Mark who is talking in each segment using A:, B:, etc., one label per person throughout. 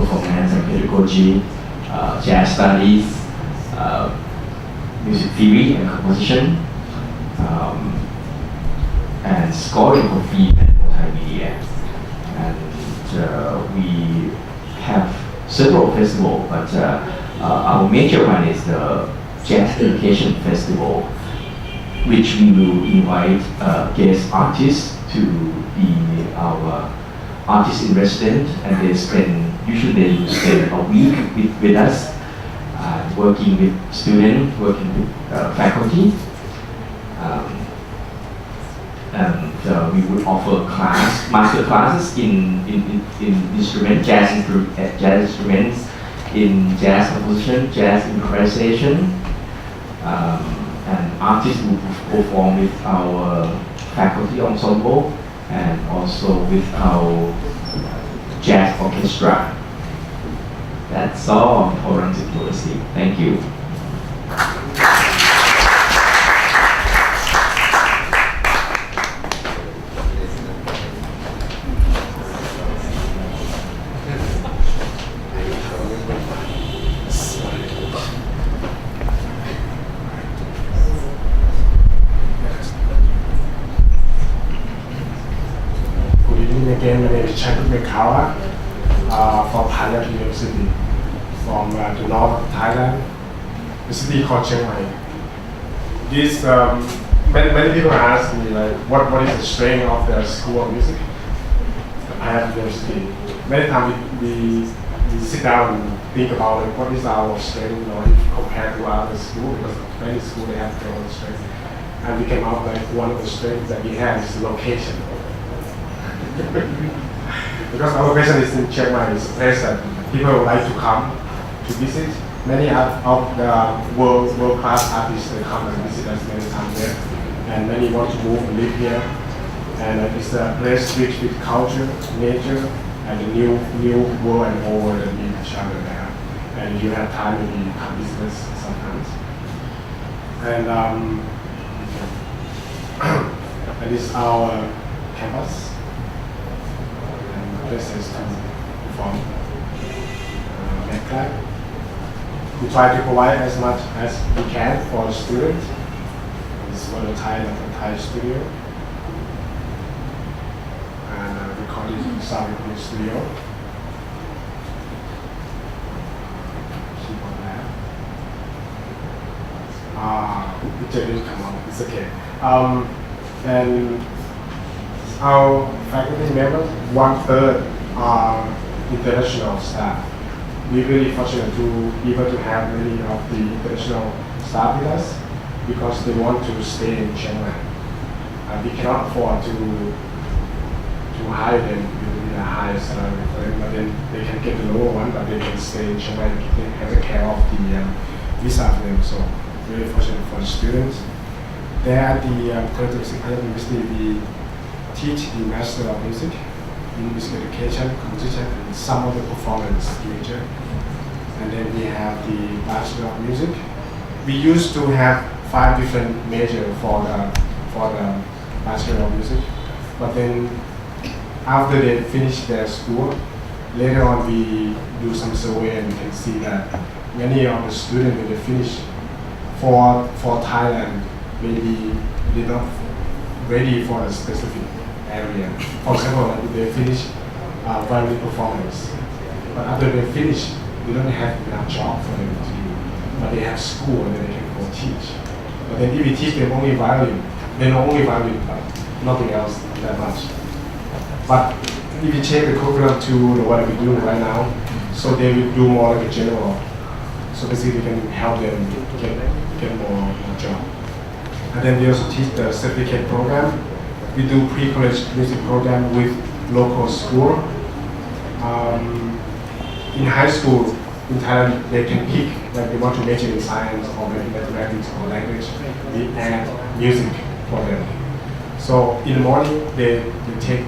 A: performance and pedagogy, jazz studies, music theory and composition, and scoring for film and multimedia. And we have several festivals, but our major one is the Jazz Education Festival, which we will invite guest artists to be our artists in residence, and usually they spend a week with us, working with students, working with faculty. And we would offer master classes in jazz instruments, in jazz composition, jazz improvisation, and artists will perform with our faculty ensemble and also with our jazz orchestra. That's all on forensic literacy. Thank you.
B: ชัยพุทธเมฆาวะ from Thailand University from the north of Thailand, the city called Chiang Mai. This many people ask me like what is the strength of the school of music, the Thailand University. Many times we sit down and think about like, what is our strength, you know, if compared to other schools, because many schools they have their own strength. And we came out like one of the strengths that we have is the location. Because our location is in Chiang Mai, it's a place that people would like to come to visit. Many of the world-class artists they come and visit us many times there, and many want to move and live here. And it's a place rich with culture, nature, and the new world and old world that meet each other there. And you have time maybe you come visit us sometimes. And and this is our campus. Places to perform MedClub. We try to provide as much as we can for the students. This is for the Thai studio. And we call it sound recording studio. Keep on that. Picture didn't come out, it's okay. And our faculty members, 1/3 are international staff. We're really fortunate to be able to have many of the international staff with us because they want to stay in Chiang Mai. We cannot afford to hire them with a higher salary for them, but then they can get the lower one, but they can stay in Chiang Mai and take care of the visa for them. So very fortunate for the students. There at the Conservatory University, we teach the Master of Music in Music Education, Composition, and some of the performance major. And then we have the Bachelor of Music. We used to have 5 different majors for the Bachelor of Music, but then after they finish their school, later on we do some survey and we can see that many of the students when they finish for Thailand, maybe they're not ready for a specific area. For example, like if they finish violin performance, but after they finish, we don't have enough job for them to do. But they have school and then they can go teach. But then if we teach them only violin, they know only violin, but nothing else that much. But if you change the curriculum to what we're doing right now, so they will do more like a general. So basically we can help them get more job. And then we also teach the certificate program. We do pre-college music program with local school. In high school in Thailand, they can pick like they want to major in science or maybe mathematics or language. We add music for them. So in the morning they take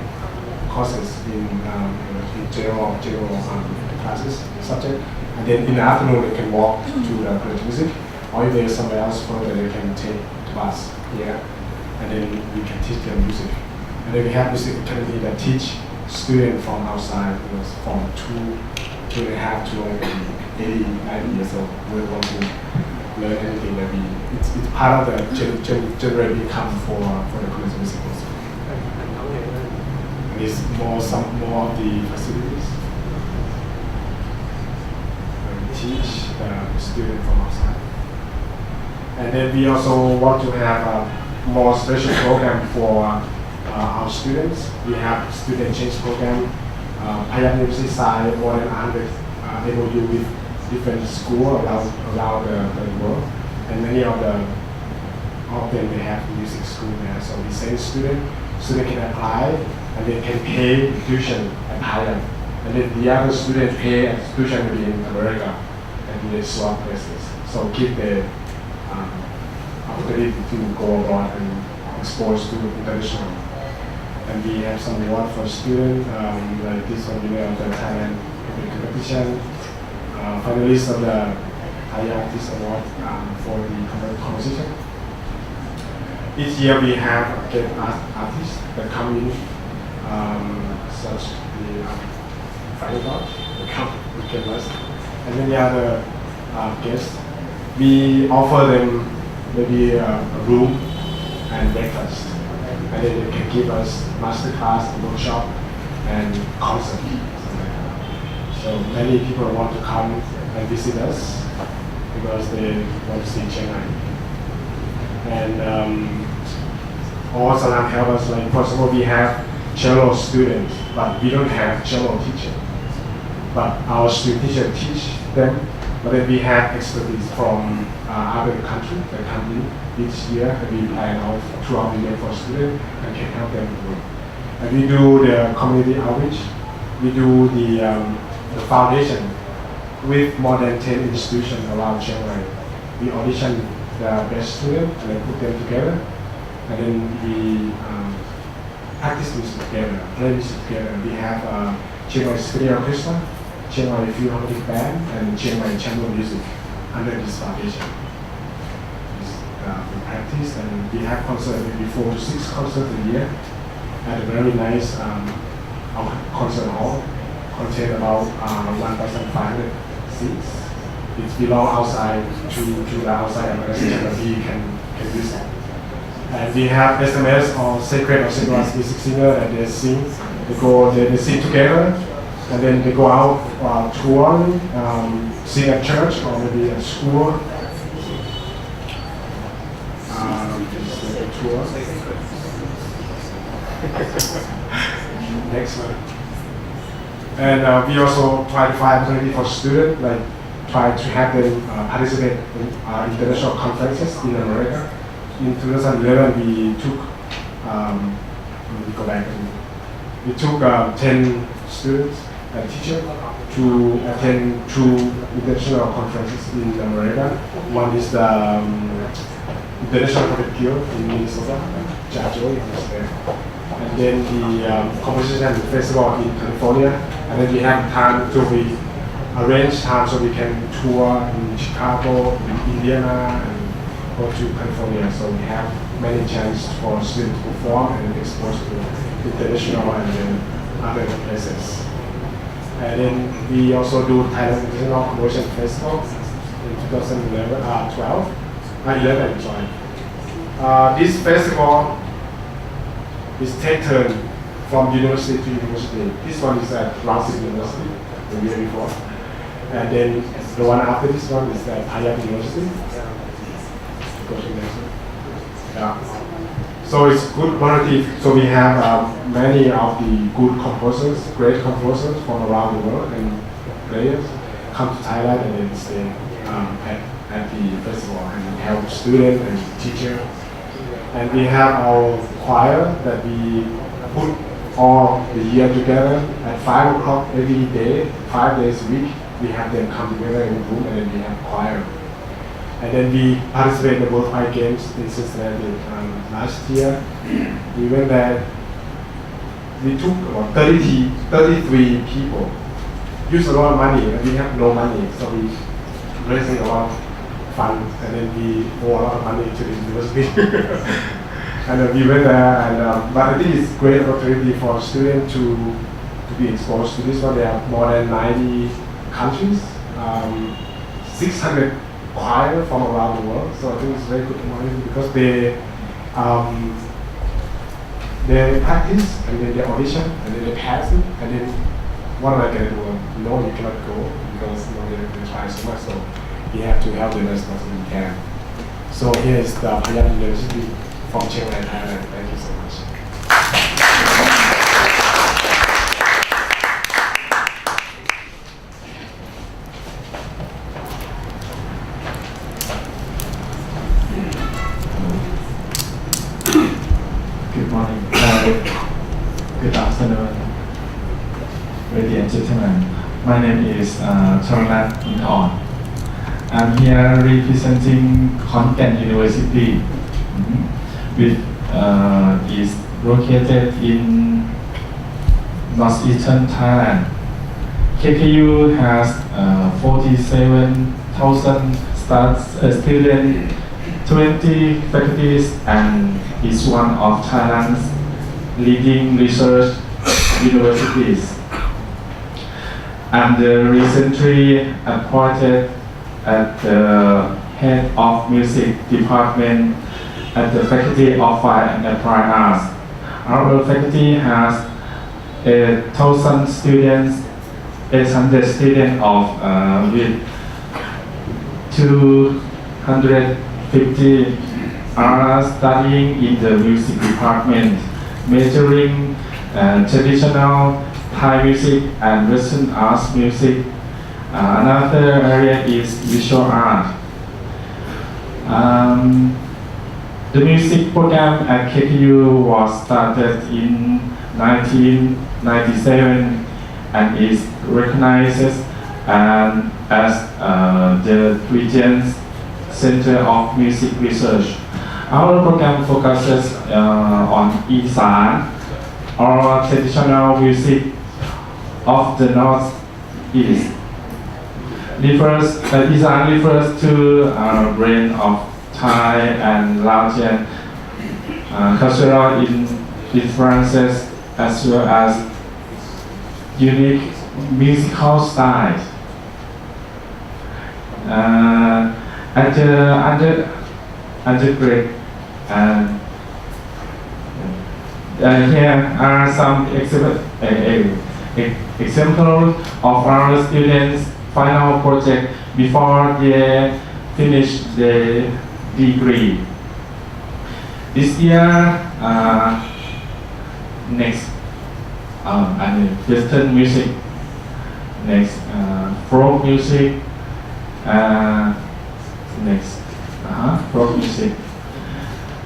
B: courses in general classes subject, and then in the afternoon they can walk to the college music, or if there's somewhere else further they can take the bus here. And then we can teach them music. And then we have music academy that teach students from outside, from 2.5 to maybe 80, 90 years old, will want to learn anything that it's part of the generate income for the college music also. And it's some more of the facilities. Teach the students from outside. And then we also want to have a more special program for our students. We have student change program. Payat University signed more than 100 MOU with different schools around the world. And many of them they have music school there. So we send students can apply and they can pay tuition at Payat. And then the other students pay tuition in America and they swap places. So keep the opportunity to go abroad and expose to international. And we have some award for students, like this one, the Thailand competition, finalists of the Thai Artist Award for the composition. Each year we have guest artists that come in, such the final judge, they come with us, and then the other guests. We offer them maybe a room and breakfast, and then they can give us master class, workshop, and concert. So many people want to come and visit us because they want to see Chiang Mai. And also help us, like for example, we have cello students, but we don't have cello teacher. But our student teacher teach them. But then we have expertise from other countries that come in each year, and we plan out throughout the year for students and can help them grow. And we do the community outreach. We do the foundation with more than 10 institutions around Chiang Mai. We audition the best students and then put them together, and then we practice music together, play music together. We have Chiang Mai Symphony Orchestra, Chiang Mai Philharmonic Band, and Chiang Mai Chamber Music under this foundation. We practice and we have concerts, maybe 4 to 6 concerts a year at a very nice concert hall, contain about 1,500 seats. It's belong outside to the outside American that we can visit. And we have SMS or sacred or synchronous music singer that they sing. They sing together, and then they go out touring, sing at church or maybe at school. Tour. Next one. And we also try to find opportunity for students, like try to have them participate in international conferences in America. In 2011, we took, we took 10 students and teachers to attend 2 international conferences in America. One is the International Puppet Guild in Minnesota, Jajo is there. And then the Composition Festival in California. And then we have time to arrange time so we can tour in Chicago, in Indiana, and go to California. So we have many chances for students to perform and expose to international and then other places. And then we also do Thailand International Composition Festival in 2011. This festival is taken from university to university. This one is at Rangsit University the year before. And then the one after this one is at Payat University. Yeah. So it's good variety. So we have many of the good composers, great composers from around the world, and players come to Thailand and then stay at the festival and help students and teachers. And we have our choir that we put all the year together at 5 o'clock every day, 5 days a week. We have them come together in a room and then we have choir. And then we participate in the Worldwide Games in Cincinnati last year. We went there. We took about 33 people. Used a lot of money and we have no money, so we raising a lot of funds and then we owe a lot of money to the university. And we went there, and but I think it's great opportunity for students to to be exposed to this one. There are more than 90 countries, 600 choir from around the world. So I think it's very good opportunity because they practice and then they audition and then they pass it and then what am I going to do? No, you cannot go because they try so much. So you have to help them as much as you can. So here is the Payat University from Chiang Mai, Thailand. Thank you so much.
C: Good morning. Good afternoon, ladies and gentlemen. My name is Charanat Inthorn. I'm here representing Content University, which is located in northeastern Thailand. KKU has 47,000 students, 20 faculties, and is one of Thailand's leading research universities. I'm the recently appointed as the head of music department at the Faculty of Fine and Applied Arts. Our faculty has 1,000 students, 800 students with 250 are studying in the music department, majoring traditional Thai music and Western arts music. Another area is visual art. The music program at KKU was started in 1997 and is recognized as the region's Center of Music Research. Our program focuses on Isan, or traditional music of the Northeast. Isan refers to a blend of Thai and Laotian cultural influences as well as unique musical styles. At the undergrad, here are some examples of our students' final project before they finish the degree. This year, next, Western music, next, folk music, next, folk music.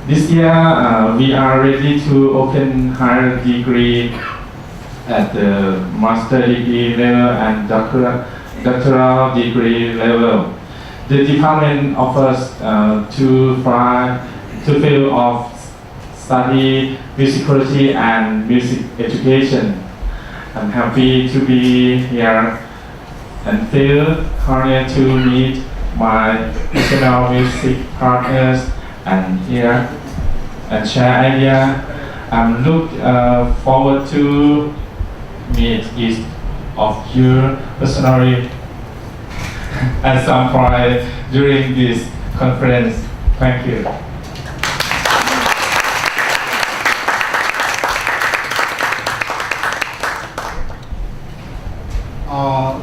C: This year, we are ready to open higher degree at the master degree level and doctoral degree level. The department offers two fields of study, musicology and music education. I'm happy to be here and feel honored to meet my professional music partners and here and share ideas. I'm look forward to meet each of you personally at some point during this conference. Thank you.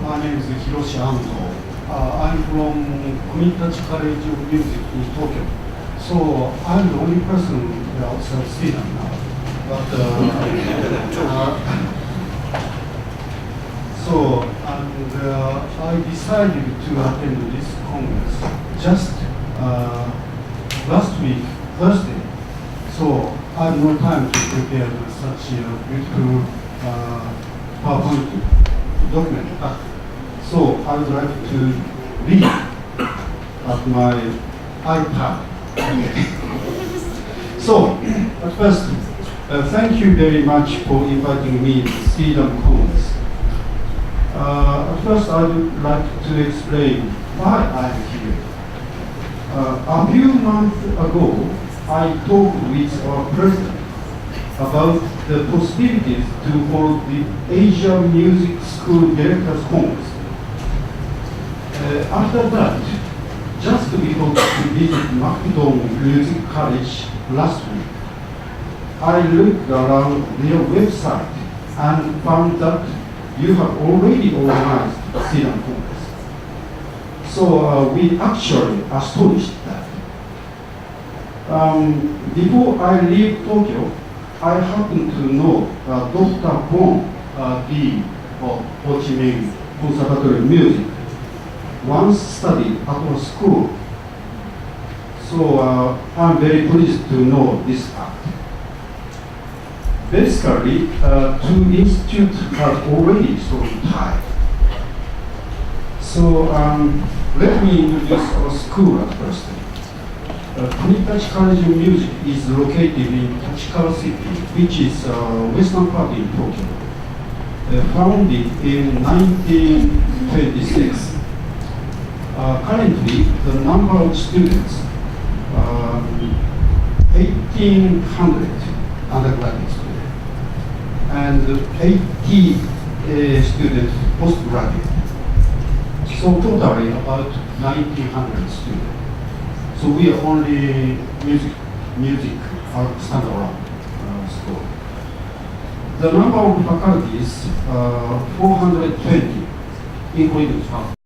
D: My name is Hiroshi Ando. I'm from Kunitachi College of Music in Tokyo. So I'm the only person outside SEADOM now. But I decided to attend this congress just last week, Thursday. So I had no time to prepare such a beautiful PowerPoint document. So I would like to read at my iPad. So, at first, thank you very much for inviting me to SEADOM conference. At first, I would like to explain why I'm here. A few months ago, I talked with our president about the possibilities to hold the Asia Music School Directors Conference. After that, just before we visit Macedon Music College last week, I looked around their website and found that you have already organized SEADOM Congress. So we actually astonished that. Before I leave Tokyo, I happen to know Dr. Bon, Dean of Ho Chi Minh Conservatory Music, once studied at our school. So I'm very pleased to know this fact. Basically, two institutes have already strong ties. So let me introduce our school at first. Kunitachi College of Music is located in Tachikawa City, which is western part in Tokyo. Founded in 1926. Currently, the number of students, 1,800 undergraduate students, and 80 students postgraduate. So totally about 1,900 students. So we are only music standalone school. The number of faculties, 420, including faculty.